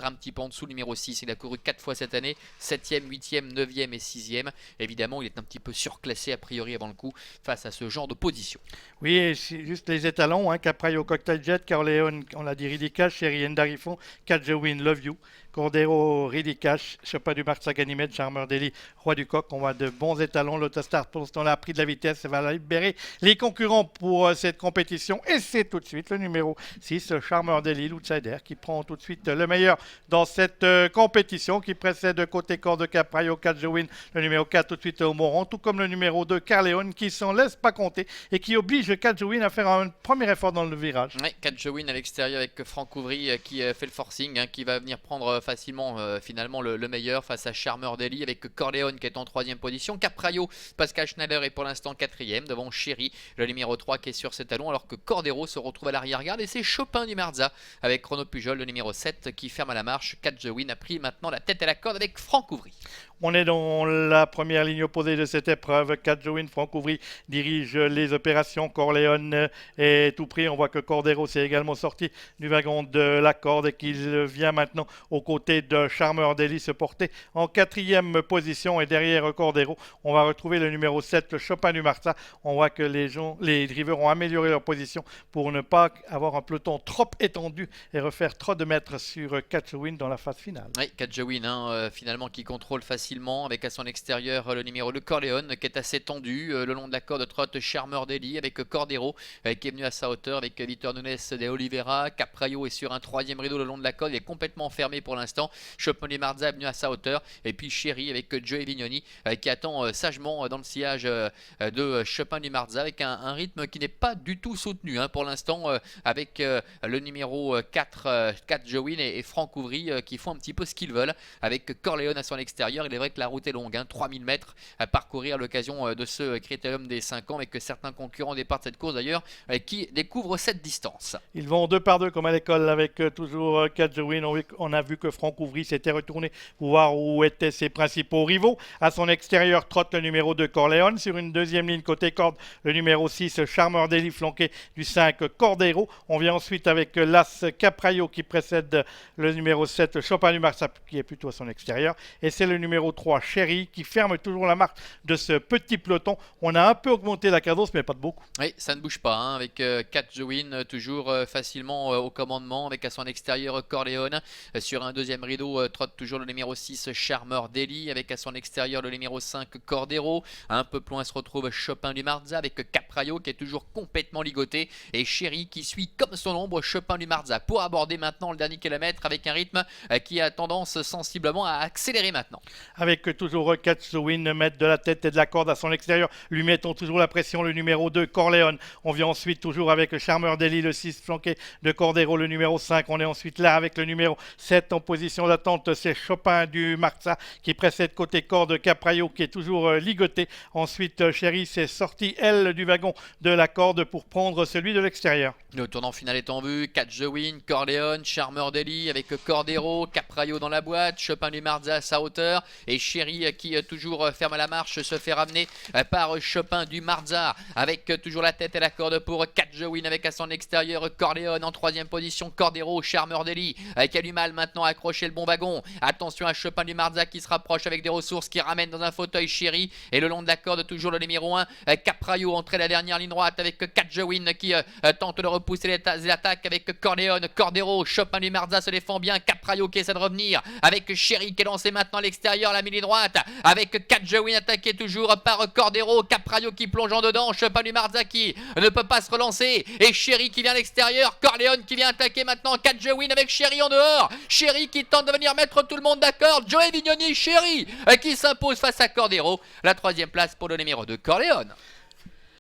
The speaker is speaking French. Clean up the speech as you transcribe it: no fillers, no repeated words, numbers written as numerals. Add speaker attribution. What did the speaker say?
Speaker 1: un petit peu en dessous. Le numéro 6, il a couru 4 fois cette année, 7e, 8e, 9e et 6e. Évidemment, il est un petit peu surclassé a priori avant le coup face à ce genre de position.
Speaker 2: Oui, et c'est juste les étalons, hein, Capraio, Cocktail Jet, Corleone, on l'a dit, Ridicash, Chéri, Endarifon, Cadjewin, Love You, Cordero, Ridicash, Chopin du Marc Ganymède, Charmeur Deli, Roi du Coq. On voit de bons étalons. L'autostart pour l'instant a pris de la vitesse et va libérer les concurrents pour cette compétition. Et c'est tout de suite le numéro 6, Charmeur Deli, l'outsider, qui prend tout de suite le meilleur dans cette compétition, qui précède côté corps de Capraio, Cadjewin, le numéro 4 tout de suite au Moron, tout comme le numéro 2, Carleone, qui s'en laisse pas compter et qui oblige Cadjewin à faire un premier effort dans le virage.
Speaker 1: Oui, Cadjewin à l'extérieur avec Franck Ouvry qui fait le forcing, hein, qui va venir prendre facilement finalement le meilleur face à Charmeur Deli avec Corleone qui est en 3e position. Capraio, Pascal Schneider est pour l'instant 4e devant Chéri, le numéro 3 qui est sur ses talons, alors que Cordero se retrouve à l'arrière-garde et c'est Chopin du Marza avec Chrono Pujol, le numéro 7 qui ferme à la marche. Cadjewin a pris maintenant la tête à la corde avec Franck Ouvry.
Speaker 2: On est dans la première ligne opposée de cette épreuve. Cadjewin, Franck Ouvry dirige les opérations. Corleone est tout pris. On voit que Cordero s'est également sorti du wagon de la corde et qu'il vient maintenant aux côtés de Charmeur Deli se porter en 4e position. Et derrière Cordero, on va retrouver le numéro 7, le Chopin du Marsa. On voit que les drivers ont amélioré leur position pour ne pas avoir un peloton trop étendu et refaire trop de mètres sur Cadjewin dans la phase finale.
Speaker 1: Oui, Cadjewin finalement qui contrôle facilement avec à son extérieur le numéro de Corleone qui est assez tendu le long de la corde trotte Charmeur Deli avec Cordero qui est venu à sa hauteur avec Vitor Nunes de Oliveira. Capraio est sur un 3e rideau le long de la corde, il est complètement fermé pour l'instant. Chopin du Marza est venu à sa hauteur et puis Chéri avec Joey Vignoni qui attend sagement dans le sillage de Chopin du Marza avec un rythme qui n'est pas du tout soutenu pour l'instant avec le numéro 4 Cadjewin et Franck Ouvry qui font un petit peu ce qu'ils veulent avec Corleone à son extérieur. Il est vrai que la route est longue, 3000 mètres à parcourir à l'occasion de ce critérium des 5 ans, et que certains concurrents au départ de cette course d'ailleurs qui découvrent cette distance.
Speaker 2: Ils vont 2 par 2 comme à l'école avec toujours Cadjewin. On a vu que Franck Ouvry s'était retourné pour voir où étaient ses principaux rivaux. À son extérieur trotte le numéro 2 Corleone. Sur une 2e ligne côté corde, le numéro 6 Charmeur Deli flanqué du 5 Cordero. On vient ensuite avec l'As Capraio qui précède le numéro 7 Chopin du Marsa qui est plutôt à son extérieur. Et c'est le numéro 3 Chéri qui ferme toujours la marque de ce petit peloton. On a un peu augmenté la cadence mais pas de beaucoup.
Speaker 1: Oui, ça ne bouge pas avec Cadjewin toujours facilement au commandement avec à son extérieur Corleone. Sur un 2e rideau trotte toujours le numéro 6 Charmeur Deli avec à son extérieur le numéro 5 Cordero. Un peu plus loin se retrouve Chopin du Marza avec Capraio qui est toujours complètement ligoté et Chéri qui suit comme son ombre Chopin du Marza pour aborder maintenant le dernier kilomètre avec un rythme qui a tendance sensiblement à accélérer maintenant.
Speaker 2: Avec toujours Cadjewin mettre de la tête et de la corde à son extérieur, lui mettons toujours la pression, le numéro 2 Corleone. On vient ensuite toujours avec le Charmeur Deli, le 6 flanqué de Cordero, le numéro 5. On est ensuite là avec le numéro 7 en position d'attente, c'est Chopin du Marza qui précède côté corde Capraio qui est toujours ligoté. Ensuite Chéri s'est sorti elle du wagon de la corde pour prendre celui de l'extérieur.
Speaker 1: Le tournant final est en vue, Cadjewin, Corleone, Charmeur Deli avec Cordero, Capraio dans la boîte, Chopin du Marza à sa hauteur et Chéri qui toujours ferme la marche se fait ramener par Chopin du Marza avec toujours la tête et la corde pour Cadjewin avec à son extérieur Corleone en 3e position, Cordero, Charmeur Deli qui a du mal maintenant à accrocher le bon wagon. Attention à Chopin du Marza qui se rapproche avec des ressources, qui ramène dans un fauteuil Chéri et le long de la corde toujours le numéro 1 Capraio entrée la dernière ligne droite avec Cadjewin qui tente de repousser les attaques avec Corleone, Cordero, Chopin du Marza se défend bien, Capraio qui essaie de revenir avec Chéri qui est lancé maintenant à l'extérieur, la ligne droite avec Cadjewin attaqué toujours par Cordero, Capraio qui plonge en dedans, Chopin du Marza qui ne peut pas se relancer et Chéri qui vient à l'extérieur, Corleone qui vient attaquer maintenant Cadjewin avec Chéri en dehors, Chéri qui tente de venir mettre tout le monde d'accord, Joey Vignoni, Chéri qui s'impose face à Cordero, la 3e place pour le numéro 2 Corleone.